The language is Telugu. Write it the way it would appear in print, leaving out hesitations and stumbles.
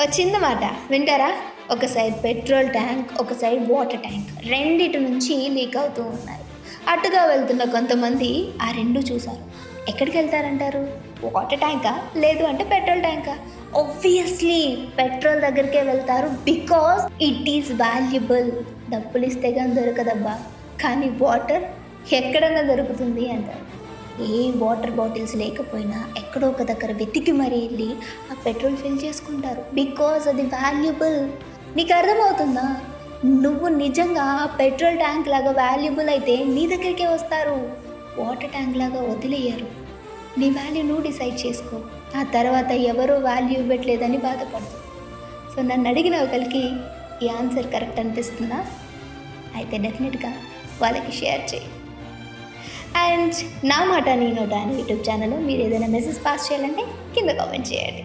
ఒక చిన్న మాట వింటారా? ఒక సైడ్ పెట్రోల్ ట్యాంక్, ఒక సైడ్ వాటర్ ట్యాంక్, రెండిటి నుంచి లీక్ అవుతూ ఉన్నాయి. అటుగా వెళ్తున్న కొంతమంది ఆ రెండు చూశారు. ఎక్కడికి వెళ్తారంటారు? వాటర్ ట్యాంకా, లేదు అంటే పెట్రోల్ ట్యాంకా? ఆబ్వియస్లీ పెట్రోల్ దగ్గరికే వెళ్తారు, బికాస్ ఇట్ ఈస్ వాల్యుబుల్. డబ్బులు ఇస్తే కానీ దొరకదబ్బా, కానీ వాటర్ ఎక్కడన్నా దొరుకుతుంది అంటారు. ఏ వాటర్ బాటిల్స్ లేకపోయినా ఎక్కడో ఒక దగ్గర వెతికి మరీ వెళ్ళి ఆ పెట్రోల్ ఫిల్ చేసుకుంటారు, బికాజ్ అది వాల్యుబుల్. నీకు అర్థమవుతుందా? నువ్వు నిజంగా పెట్రోల్ ట్యాంక్ లాగా వాల్యుబుల్ అయితే నీ దగ్గరికే వస్తారు, వాటర్ ట్యాంక్ లాగా వదిలేయరు. నీ వాల్యూ నువ్వు డిసైడ్ చేసుకో, ఆ తర్వాత ఎవరో వాల్యూ ఇవ్వట్లేదని బాధపడదు. సో నన్ను అడిగిన ఒకరికి ఈ ఆన్సర్ కరెక్ట్ అనిపిస్తుందా? అయితే డెఫినెట్గా వాళ్ళకి షేర్ చేయి. అండ్ నా మాట నీ నోట అని యూట్యూబ్ ఛానల్లో మీరు ఏదైనా మెసేజ్ పాస్ చేయాలంటే కింద కామెంట్ చేయండి.